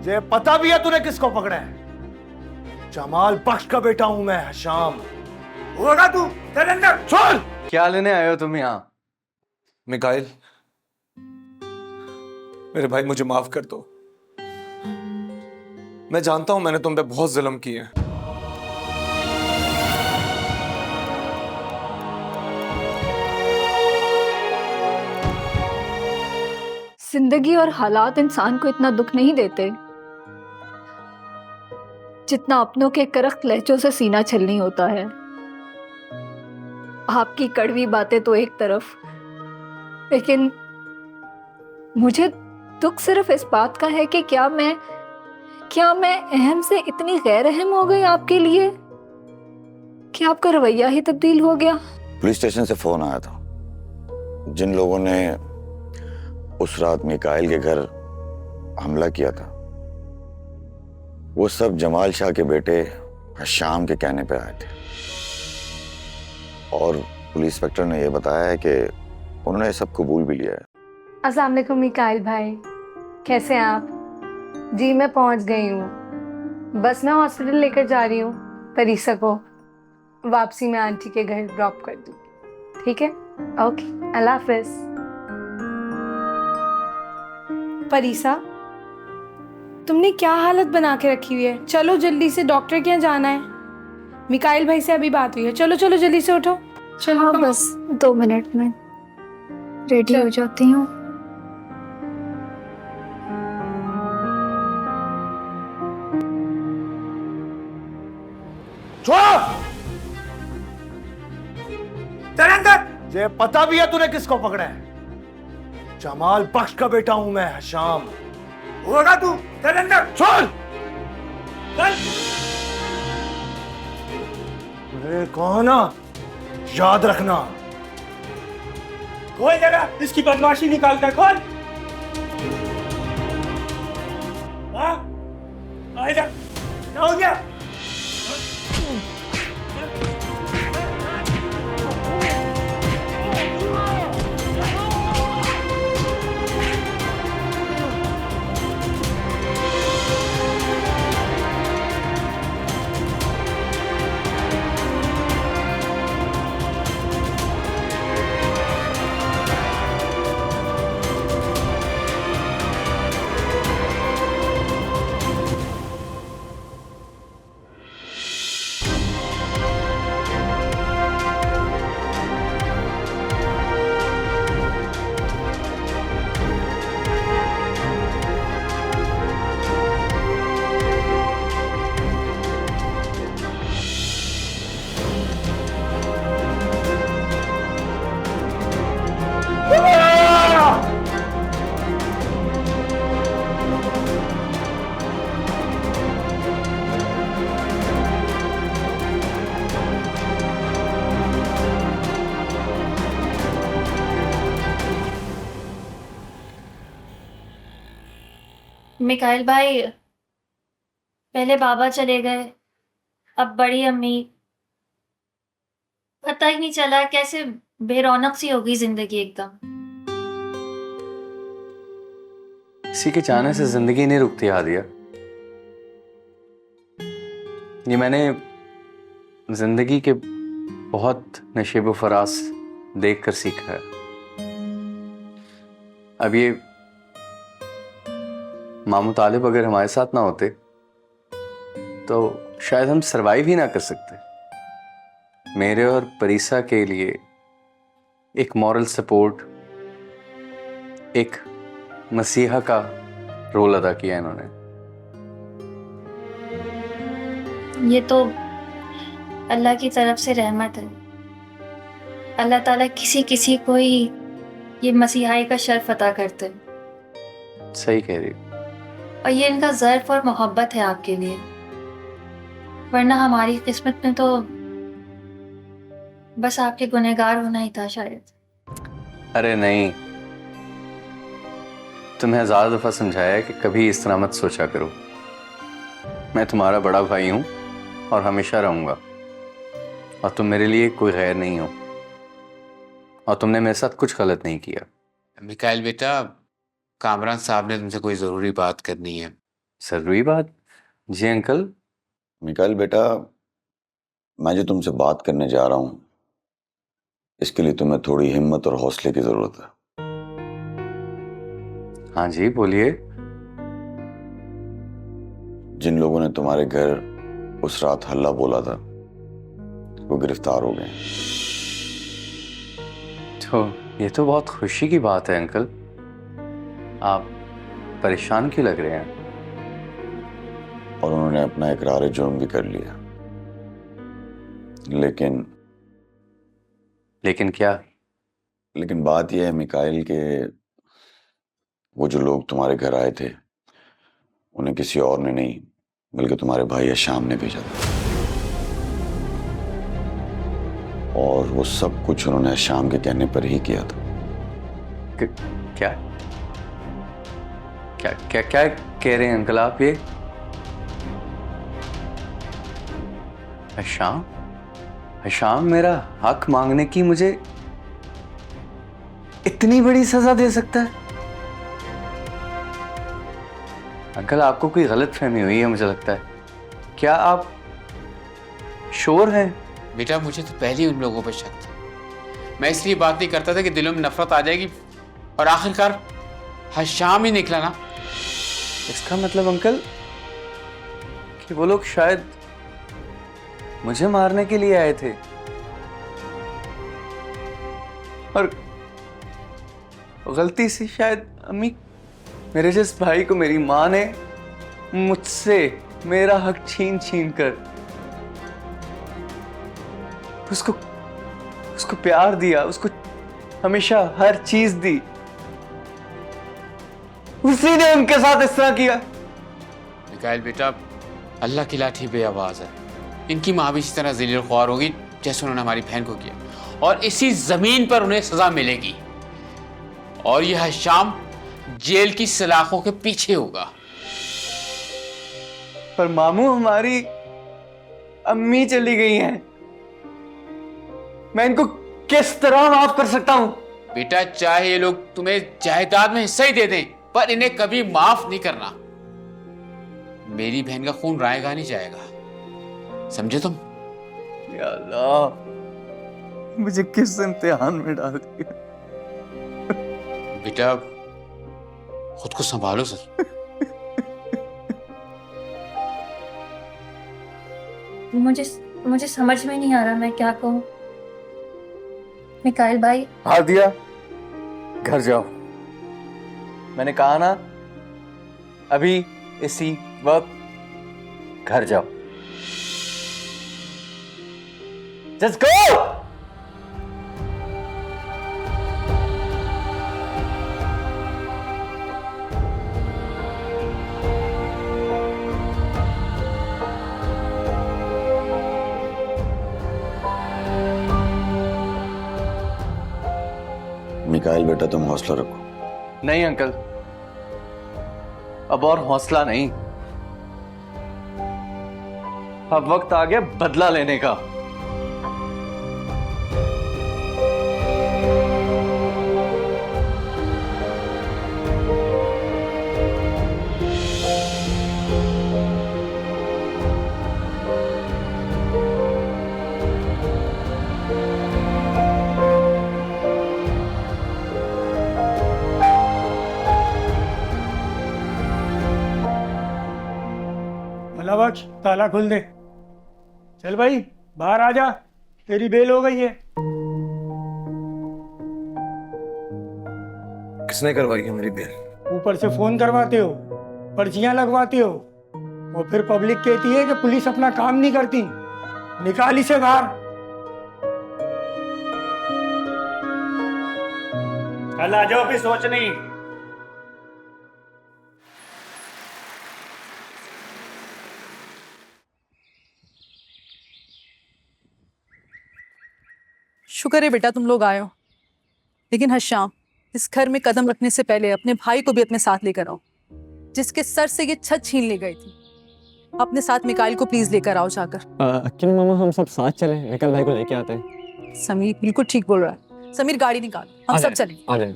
तुझे पता भी है तूने किसको पकड़ा है? जमाल बख्श का बेटा हूं मैं, हशाम। होगा तू तेरे अंदर। चल। क्या लेने आए हो तुम यहाँ? मिकाइल, मेरे भाई मुझे माफ कर दो। मैं जानता हूं मैंने तुम पे बहुत जुल्म किए हैं। जिंदगी और हालात इंसान को इतना दुख नहीं देते जितना अपनों के करख्त लहजों से सीना छलनी होता है। आपकी कड़वी बातें तो एक तरफ, लेकिन मुझे दुख सिर्फ इस बात का है कि क्या मैं अहम से इतनी गैर अहम हो गई आपके लिए कि आपका रवैया ही तब्दील हो गया। पुलिस स्टेशन से फोन आया था। जिन लोगों ने उस रात मिकाइल के घर हमला किया था वो सब जमाल शाह के बेटे हशाम के कहने पे आए थे, और पुलिस इंस्पेक्टर ने यह बताया है कि उन्होंने सब कबूल भी लिया है। अस्सलाम वालेकुम मिकाइल भाई, कैसे हैं आप? जी मैं पहुंच गई हूँ, बस मैं हॉस्पिटल लेकर जा रही हूँ परीसा को। वापसी में आंटी के घर ड्रॉप कर दूँगी, ठीक है? ओके, अल्लाह हाफिज। परीसा, तुमने क्या हालत बना के रखी हुई है? चलो जल्दी से, डॉक्टर के यहाँ जाना है। मिकाइल भाई से अभी बात हुई है, चलो चलो जल्दी से उठो। चलो हाँ, बस 2 मिनट में रेडी हो जाती हूँ। तेरे अंदर ये पता भी है तूने किसको पकड़ा है? जमाल बख्श का बेटा हूं मैं, हशाम। होगा तू तेरे अंदर। चल। अरे कौन ना, याद रखना। खोल जगह, इसकी बदमाशी निकाल कर खोल। हाँ, आएगा, क्या हो गया? मिकाइल भाई, पहले बाबा चले गए, अब बड़ी अम्मी। पता ही नहीं चला कैसे बेरौनक सी हो गई जिंदगी एकदम। किसी के चाहने से जिंदगी नहीं रुकती हादिया। ये मैंने जिंदगी के बहुत नशेब फरास देख कर सीखा है। अब ये मामू तालिब अगर हमारे साथ ना होते तो शायद हम सरवाइव ही ना कर सकते। मेरे और परीसा के लिए एक मॉरल सपोर्ट, एक मसीहा का रोल अदा किया इन्होंने। ये तो अल्लाह की तरफ से रहमत है। अल्लाह ताला किसी किसी को ही ये मसीहाई का शर्फ अता करते हैं। सही कह रही। और ये इनका ज़र्फ और मोहब्बत है आपके लिए, वरना हमारी किस्मत में तो बस आपके गुनहगार होना ही था शायद। अरे नहीं, तुम्हें ज़्यादा दफ़ा समझाया है कि कभी इस तरह मत सोचा करो। मैं तुम्हारा बड़ा भाई हूँ और हमेशा रहूँगा, और तुम मेरे लिए कोई गैर नहीं हो, और तुमने मेरे साथ कुछ गलत नहीं किया। मिकाइल बेटा, कामरान साहब ने तुमसे कोई ज़रूरी बात करनी है। जरूरी बात? जी अंकल। मिकाइल बेटा, मैं जो तुमसे बात करने जा रहा हूं, इसके लिए तुम्हें थोड़ी हिम्मत और हौसले की जरूरत है। हाँ जी बोलिए। जिन लोगों ने तुम्हारे घर उस रात हल्ला बोला था, वो गिरफ्तार हो गए। तो ये तो बहुत खुशी की बात है अंकल। आप परेशान क्यों लग रहे हैं? और उन्होंने अपना इकरार जुर्म भी कर लिया। लेकिन क्या? लेकिन बात यह है मिकाइल के वो जो लोग तुम्हारे घर आए थे, उन्हें किसी और ने नहीं बल्कि तुम्हारे भाई हशाम ने भेजा था। और वो सब कुछ उन्होंने हशाम के कहने पर ही किया था। क्या क्या क्या क्या कह रहे हैं अंकल आप ये? हशाम हशाम मेरा हक मांगने की मुझे इतनी बड़ी सजा दे सकता है? अंकल आपको कोई गलत फहमी हुई है मुझे लगता है। क्या आप श्योर हैं? बेटा मुझे तो पहले ही उन लोगों पर शक था। मैं इसलिए बात नहीं करता था कि दिलों में नफरत आ जाएगी, और आखिरकार हशाम ही निकला ना। इसका मतलब अंकल कि वो लोग शायद मुझे मारने के लिए आए थे, और गलती से शायद अम्मी, मेरे जिस भाई को मेरी माँ ने मुझसे मेरा हक छीन छीन कर उसको प्यार दिया, उसको हमेशा हर चीज दी, उसी ने उनके साथ इस तरह किया। मिकाइल बेटा, अल्लाह की लाठी बेआवाज है। इनकी माँ भी इसी तरह ज़लील ख्वार होगी जैसे उन्होंने हमारी बहन को किया, और इसी जमीन पर उन्हें सजा मिलेगी। और यह हशाम जेल की सलाखों के पीछे होगा। पर मामू, हमारी अम्मी चली गई हैं, मैं इनको किस तरह माफ कर सकता हूं? बेटा चाहे ये लोग तुम्हें जायदाद में हिस्सा ही दे दें, पर इन्हें कभी माफ नहीं करना। मेरी बहन का खून रायगा नहीं जाएगा, समझे तुम? या अल्लाह, मुझे किस इम्तिहान में डाल दिया। बेटा खुद को संभालो सर। मुझे समझ में नहीं आ रहा मैं क्या कहूँ। मिकाइल भाई, हाँ दिया, घर जाओ। मैंने कहा ना, अभी इसी वक्त घर जाओ। Just go! मिकाइल बेटा, तुम हौसला रखो। नहीं अंकल, अब और हौसला नहीं। अब वक्त आ गया बदला लेने का। भला बख्श, ताला खोल दे। चल भाई बाहर आ जा, तेरी बेल हो गई है। किसने करवाई है मेरी बेल? ऊपर से फोन करवाते हो, पर्चियां लगवाते हो, और फिर पब्लिक कहती है कि पुलिस अपना काम नहीं करती। निकाल इसे बाहर। कल आ जाओ, फिर सोच नहीं। शुक्र है बेटा तुम लोग आए हो, लेकिन हश्याम, इस घर में कदम रखने से पहले अपने भाई को भी अपने साथ लेकर आओ, जिसके सर से ये छत छीन ली गई थी। अपने साथ मिकाइल को प्लीज लेकर आओ जाकर। क्यों मामा, हम सब साथ चले, मिकाइल भाई को लेके आते हैं। समीर बिल्कुल ठीक बोल रहा है। समीर गाड़ी निकाल, हम सब चलें। आ जाए।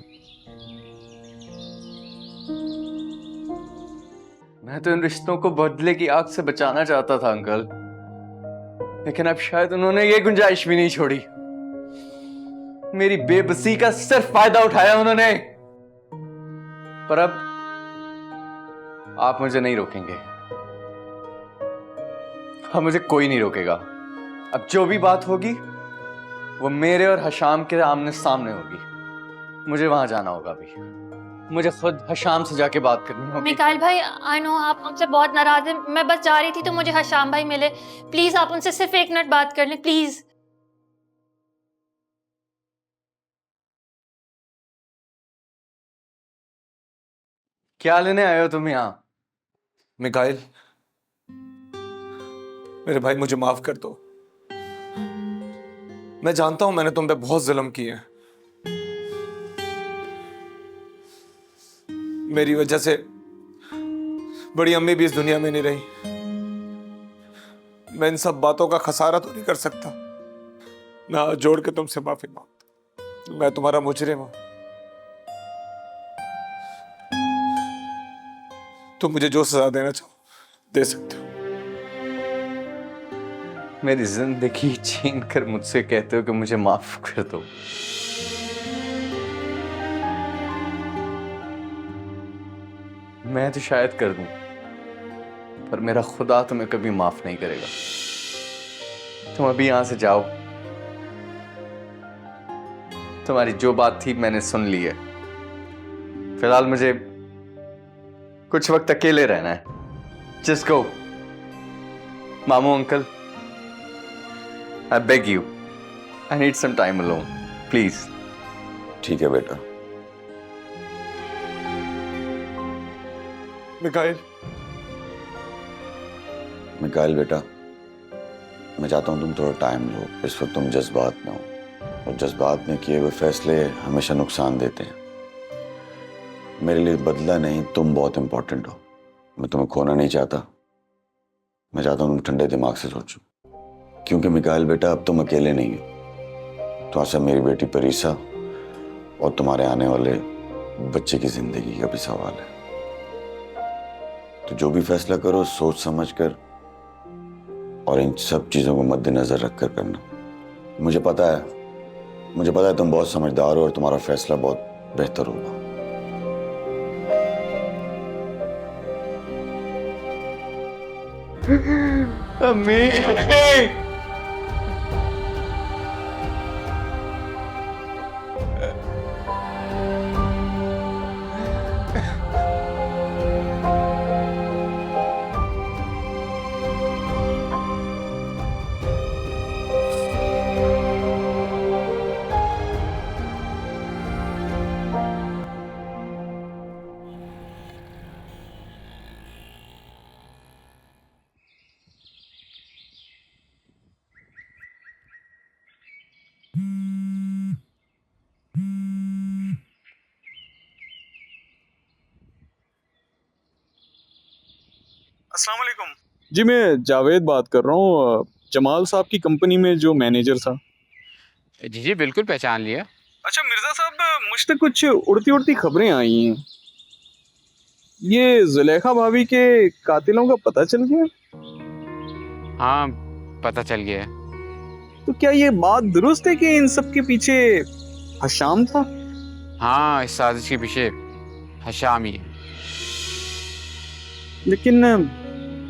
मैं तो इन रिश्तों को बदले की आग से बचाना चाहता था अंकल, लेकिन अब शायद उन्होंने ये गुंजाइश भी नहीं छोड़ी। मेरी बेबसी का सिर्फ फायदा उठाया उन्होंने। पर अब आप मुझे नहीं रोकेंगे। अब मुझे कोई नहीं रोकेगा। अब जो भी बात होगी वो मेरे और हशाम के आमने सामने होगी। मुझे वहां जाना होगा अभी। मुझे खुद हशाम से जाके बात करनी होगी। मिकाइल भाई, आई नो आप हमसे बहुत नाराज हैं। मैं बस जा रही थी तो मुझे हशाम भाई मिले। प्लीज आप उनसे सिर्फ 1 मिनट बात कर लें, प्लीज। क्या लेने आए हो तुम यहाँ? मिकाइल, मेरे भाई मुझे माफ कर दो। मैं जानता हूं मैंने तुम पे बहुत जुल्म किए हैं। मेरी वजह से बड़ी अम्मी भी इस दुनिया में नहीं रही। मैं इन सब बातों का खसारा तो नहीं कर सकता। मैं हाथ जोड़ के तुमसे माफी मांगता। मैं तुम्हारा मुजरिम हूं। तुम मुझे जो सजा देना चाहो दे सकते हो। मेरी जिंदगी छीन कर मुझसे कहते हो कि मुझे माफ कर दो। मैं तो शायद कर दूं, पर मेरा खुदा तुम्हें कभी माफ नहीं करेगा। तुम अभी यहां से जाओ। तुम्हारी जो बात थी मैंने सुन ली है। फिलहाल मुझे कुछ वक्त अकेले रहना है। Just go. मामू uncle, I beg you, I need some time alone, please. ठीक है बेटा। मिकाइल, मिकाइल बेटा, मैं चाहता हूं तुम थोड़ा टाइम लो। इस वक्त तुम जज्बात में हो और जज्बात में किए हुए फैसले हमेशा नुकसान देते हैं। मेरे लिए बदला नहीं, तुम बहुत इंपॉर्टेंट हो। मैं तुम्हें खोना नहीं चाहता। मैं चाहता हूं तुम ठंडे दिमाग से सोचो, क्योंकि मिकाइल बेटा अब तुम अकेले नहीं हो। तो आशा मेरी बेटी परीसा और तुम्हारे आने वाले बच्चे की जिंदगी का भी सवाल है। तो जो भी फैसला करो सोच समझ कर और इन सब चीजों को मद्देनजर रखकर करना। मुझे पता है तुम बहुत समझदार हो और तुम्हारा फैसला बहुत बेहतर होगा। अम्मी, अस्सलाम वालेकुम जी, मैं जावेद बात कर रहा हूँ, जमाल साहब की कंपनी में जो मैनेजर था। जी जी बिल्कुल पहचान लिया। अच्छा मिर्जा साहब, मुझ तक कुछ उड़ती उड़ती खबरें आई हैं। ये जुलेखा भाभी के कातिलों का पता चल गया? हाँ पता चल गया। तो क्या ये बात दुरुस्त है कि इन सब के पीछे हशाम था? हाँ, इस साजिश के पीछे हशाम ही है। लेकिन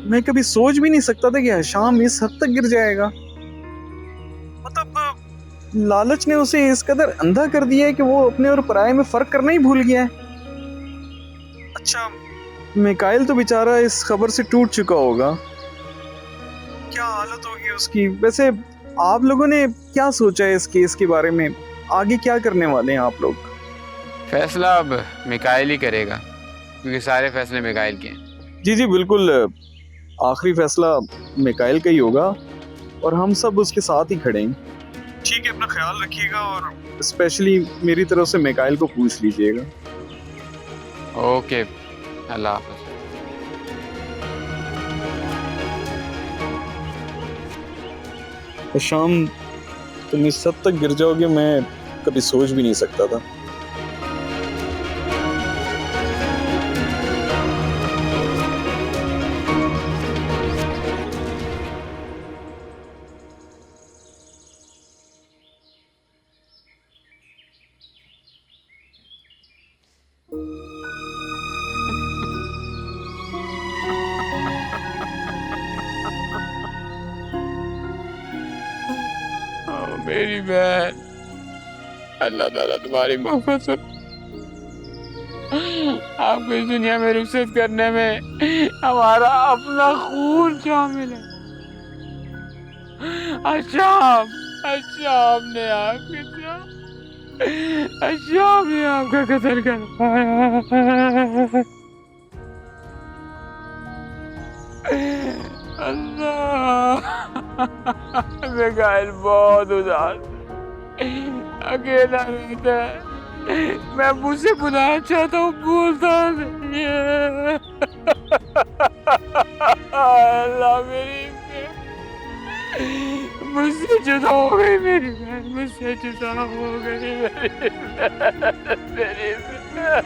मैं कभी सोच भी नहीं सकता था कि हशाम इस हद तक गिर जाएगा। मतलब लालच ने उसे इस कदर अंधा कर दिया है कि वो अपने और पराये में फर्क करना ही भूल गया है। अच्छा, मिकाइल तो बेचारा इस खबर से टूट चुका होगा। क्या हालत होगी उसकी। वैसे आप लोगों ने क्या सोचा है इस केस के बारे में? आगे क्या करने वाले हैं आप लोग? फैसला अब मिकाइल ही करेगा, क्योंकि सारे फैसले मिकाइल के हैं। जी जी बिल्कुल, आखिरी फैसला मिकाइल का ही होगा और हम सब उसके साथ ही खड़े हैं। ठीक है, अपना ख्याल रखिएगा और स्पेशली मेरी तरफ से मिकाइल को पूछ लीजिएगा। ओके, अल्लाह हाफ़िज़। शाम तुम इस हद तक गिर जाओगे मैं कभी सोच भी नहीं सकता था। मेरी बहन, अल्लाह ताला तुम्हारी मोहब्बत सुन। आपको इस दुनिया में रुखसत करने में हमारा अपना खून शामिल है। अशाम ने आपका कत्ल करवाया। अल्लाह, मिकाइल बहुत उदास है, अकेला रहता है। मैं मुझसे बुलाना चाहता हूँ, बोलता नहीं है। अल्लाह, मेरी मुझसे जुदा हो गई मेरी बहन, मुझसे जुदा हो गई मेरी बहन।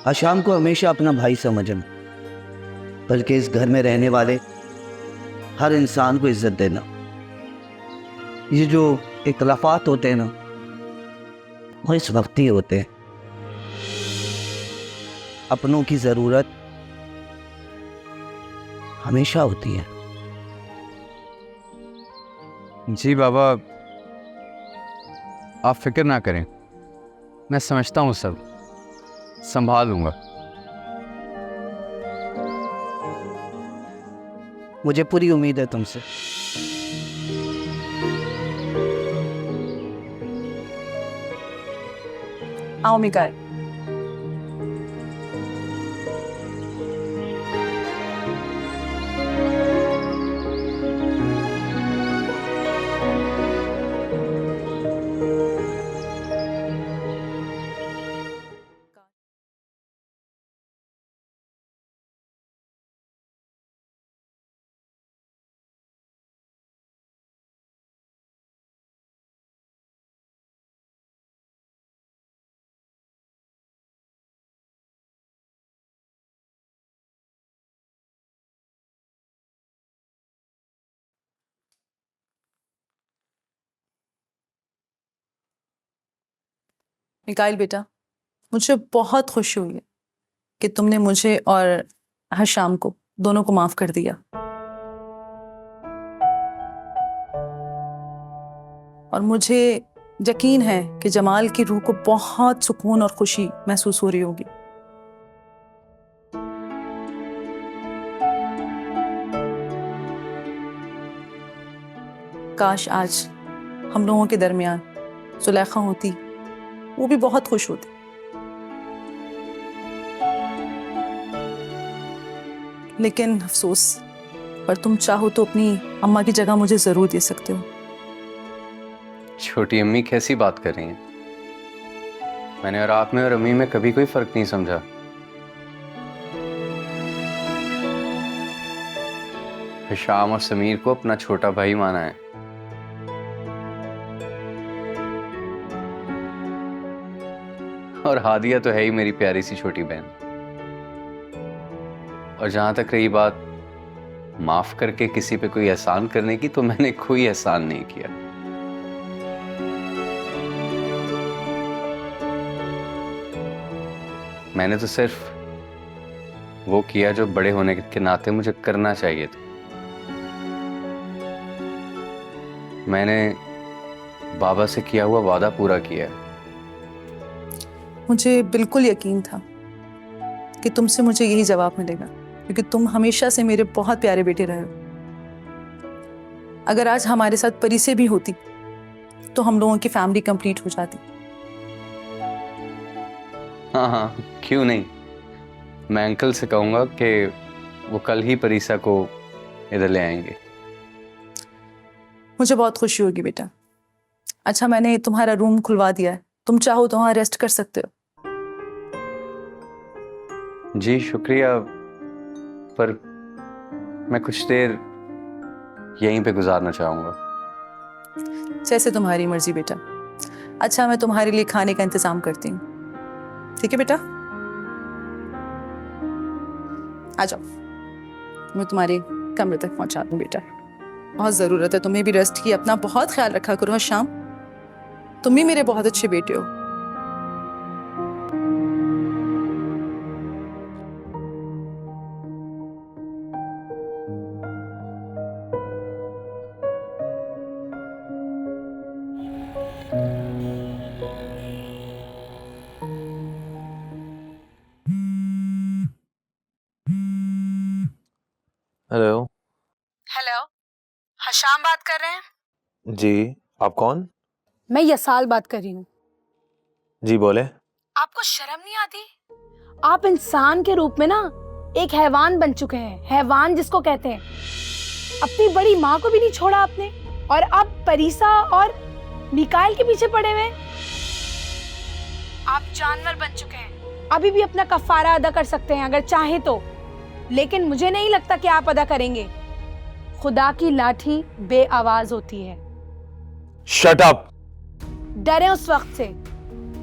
हशाम को हमेशा अपना भाई समझना, बल्कि इस घर में रहने वाले हर इंसान को इज्जत देना। ये जो इख्लाफात होते हैं ना, वो इस वक्त ही होते हैं। अपनों की ज़रूरत हमेशा होती है। जी बाबा, आप फिक्र ना करें, मैं समझता हूँ, सब संभाल लूंगा। मुझे पूरी उम्मीद है तुमसे। आओ मिकाइल। मिकाइल बेटा, मुझे बहुत खुशी हुई है कि तुमने मुझे और हशाम को दोनों को माफ कर दिया। और मुझे यकीन है कि जमाल की रूह को बहुत सुकून और खुशी महसूस हो रही होगी। काश आज हम लोगों के दरमियान सुलेखा होती, वो भी बहुत खुश होती। लेकिन अफसोस, पर तुम चाहो तो अपनी अम्मा की जगह मुझे जरूर दे सकते हो। छोटी अम्मी कैसी बात कर रही हैं? मैंने और आप में और अम्मी में कभी कोई फर्क नहीं समझा। हिशाम और समीर को अपना छोटा भाई माना है। और हादिया तो है ही मेरी प्यारी सी छोटी बहन। और जहां तक रही बात माफ करके किसी पे कोई एहसान करने की, तो मैंने कोई एहसान नहीं किया। मैंने तो सिर्फ वो किया जो बड़े होने के नाते मुझे करना चाहिए था। मैंने बाबा से किया हुआ वादा पूरा किया है। मुझे बिल्कुल यकीन था कि तुमसे मुझे यही जवाब मिलेगा, क्योंकि तुम हमेशा से मेरे बहुत प्यारे बेटे रहे हो। अगर आज हमारे साथ परी से भी होती तो हम लोगों की फैमिली कंप्लीट हो जाती। हाँ हाँ, क्यों नहीं। मैं अंकल से कहूंगा कि वो कल ही परीसा को इधर ले आएंगे। मुझे बहुत खुशी होगी बेटा। अच्छा, मैंने तुम्हारा रूम खुलवा दिया है, तुम चाहो तो वहां रेस्ट कर सकते हो। जी शुक्रिया, पर मैं कुछ देर यहीं पे गुजारना चाहूंगा। जैसे तुम्हारी मर्जी बेटा। अच्छा, मैं तुम्हारे लिए खाने का इंतजाम करती हूँ, ठीक है बेटा? आ जाओ, मैं तुम्हारे कमरे तक पहुंचा दूँ बेटा। बहुत ज़रूरत है तुम्हें भी रेस्ट की। अपना बहुत ख्याल रखा करो शाम। तुम भी मेरे बहुत अच्छे बेटे हो। हेलो। हेलो, हशाम बात कर रहे हैं? जी, आप कौन? मैं यसाल बात कर रही हूँ। जी बोले। आपको शर्म नहीं आती? आप इंसान के रूप में ना एक हैवान बन चुके हैं। हैवान जिसको कहते हैं। अपनी बड़ी माँ को भी नहीं छोड़ा आपने, और अब परीसा और मिकाइल के पीछे पड़े हुए। आप जानवर बन चुके हैं। अभी भी अपना कफारा अदा कर सकते हैं अगर चाहे तो, लेकिन मुझे नहीं लगता कि आप अदा करेंगे। खुदा की लाठी बेआवाज होती है। Shut up. डरे उस वक्त से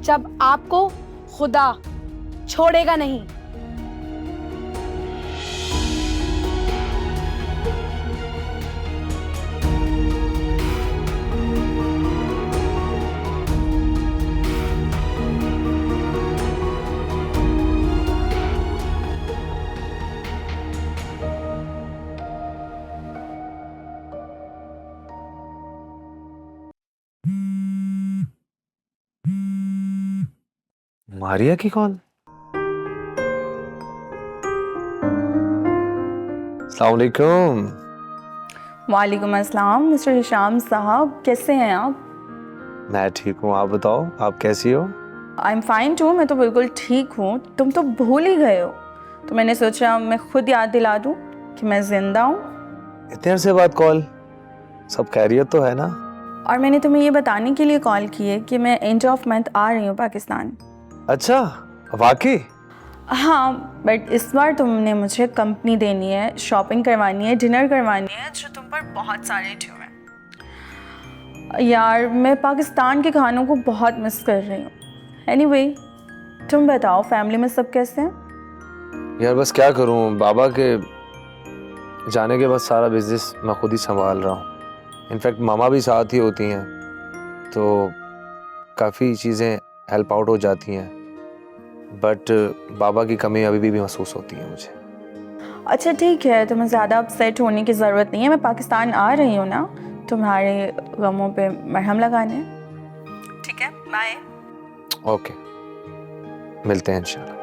जब आपको खुदा छोड़ेगा नहीं। मारिया की कॉल? अस्सलाम वालेकुम। वालेकुम अस्सलाम। मिस्टर हिशाम साहब, कैसे हैं आप? मैं ठीक हूँ, आप बताओ, आप कैसी हो? I am fine too. मैं तो बिल्कुल ठीक हूँ। तुम तो भूल ही गए हो, तो मैंने सोचा मैं खुद याद दिला दूँ कि मैं जिंदा हूँ। इतने अरसे बाद कॉल, सब खैरियत तो है ना? और मैंने तुम्हें ये बताने के लिए कॉल की है कि मैं एंड ऑफ मंथ आ रही हूँ पाकिस्तान। अच्छा, वाकई? हाँ, बट इस बार तुमने मुझे कंपनी देनी है, शॉपिंग करवानी है, डिनर करवानी है, जो तुम पर बहुत सारे ड्यू हैं। यार, मैं पाकिस्तान के खानों को बहुत मिस कर रही हूँ। एनीवे, तुम बताओ, फैमिली में सब कैसे हैं? यार बस क्या करूँ, बाबा के जाने के बाद सारा बिजनेस मैं खुद ही संभाल रहा हूँ। इनफैक्ट मामा भी साथ ही होती हैं, तो काफ़ी चीज़ें हेल्प आउट हो जाती हैं, बट बाबा की कमी अभी भी महसूस होती है मुझे। अच्छा ठीक है, तुम्हें ज़्यादा अपसेट होने की ज़रूरत नहीं है। मैं पाकिस्तान आ रही हूँ ना, तुम्हारे गमों पे मरहम लगाने। ठीक है, बाय। ओके, मिलते हैं इंशाल्लाह।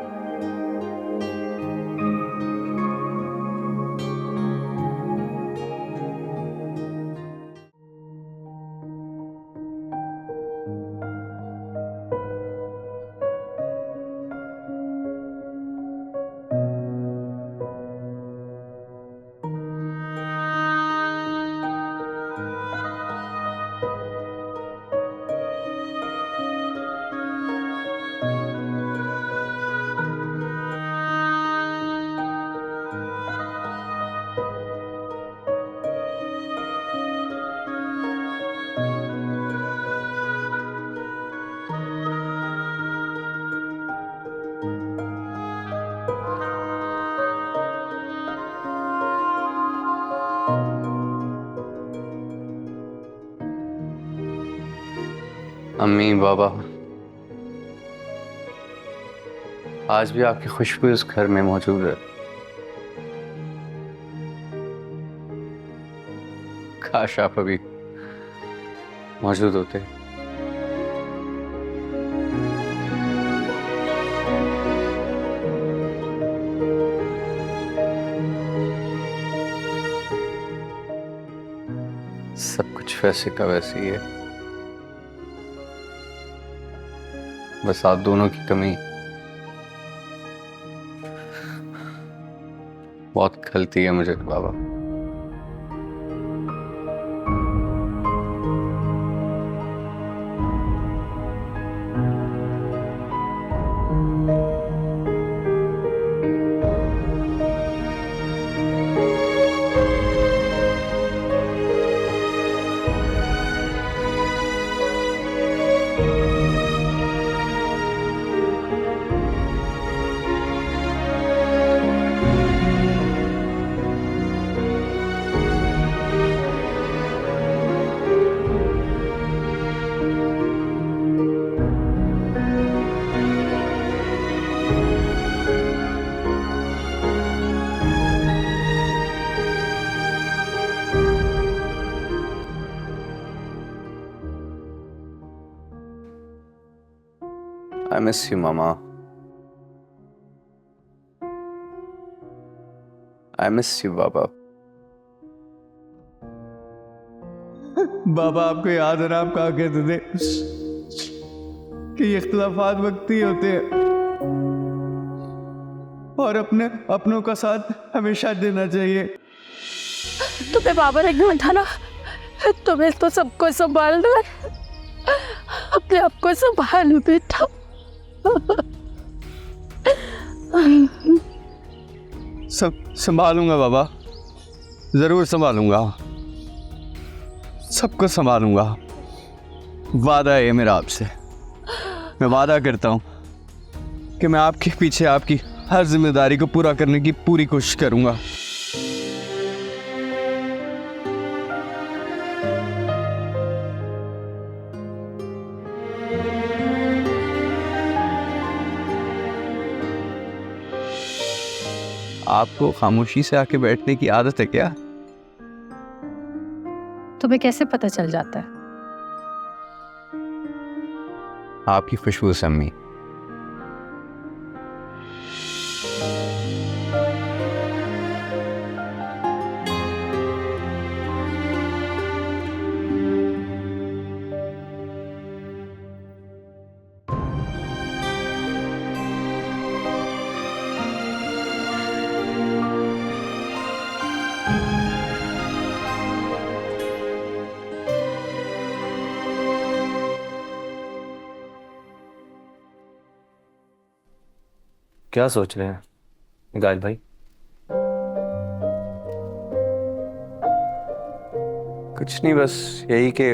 अम्मी बाबा, आज भी आपकी खुशबू इस घर में मौजूद है। काश आप अभी मौजूद होते। सब कुछ वैसे का वैसे ही है, बस आप दोनों की कमी बहुत खलती है मुझे बाबा। I miss you, Mama. I miss you, Baba. बाबा आपको याद है ना, आप कहा कहते थे कि इख्तिलाफात वक्ती होते हैं और अपनों का साथ हमेशा देना चाहिए। तुम्हें बाबा ने नहीं था ना, तुम्हें तो सबको संभालना है, अपने आप को संभालो बेटा। संभालूंगा बाबा, जरूर संभालूंगा, सबको संभालूंगा। वादा है ये मेरा आपसे। मैं वादा करता हूँ कि मैं आपके पीछे आपकी हर जिम्मेदारी को पूरा करने की पूरी कोशिश करूंगा। आपको खामोशी से आके बैठने की आदत है क्या? तुम्हें कैसे पता चल जाता है? आपकी खुशबू से अम्मी। क्या सोच रहे हैं गायल भाई? कुछ नहीं, बस यही कि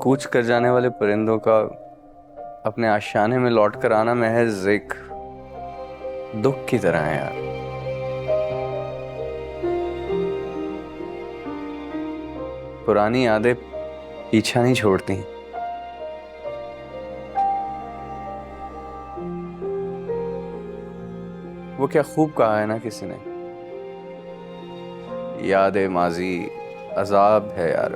कूच कर जाने वाले परिंदों का अपने आशियाने में लौट कर आना महज एक दुख की तरह है यार। पुरानी यादें पीछा नहीं छोड़ती। वो क्या खूब कहा है ना किसी ने, यादें माजी अजाब है यार,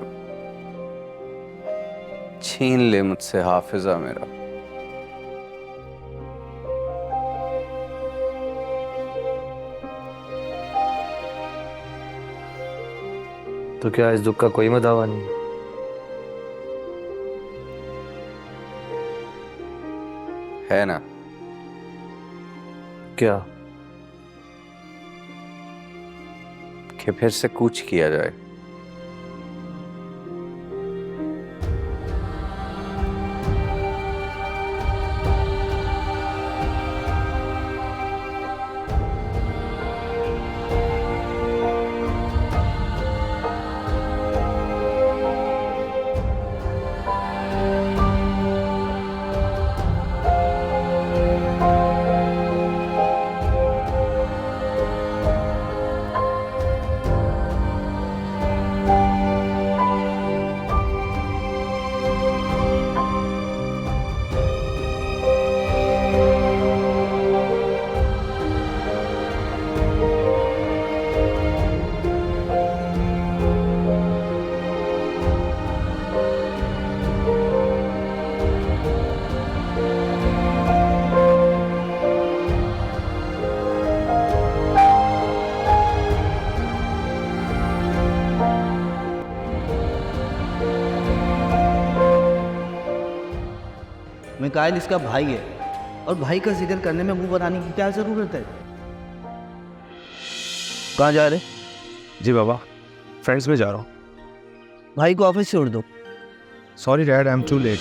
छीन ले मुझसे हाफिजा मेरा। तो क्या इस दुख का कोई मदावा नहीं? है ना। क्या? कि फिर से कूच किया जाए। मिकाइल इसका भाई है और भाई का जिक्र करने में मुंह बनाने की क्या ज़रूरत है? कहाँ जा रहे? जी बाबा, फ्रेंड्स में जा रहा हूँ। भाई को ऑफिस छोड़ दो। Sorry dad, I am too late.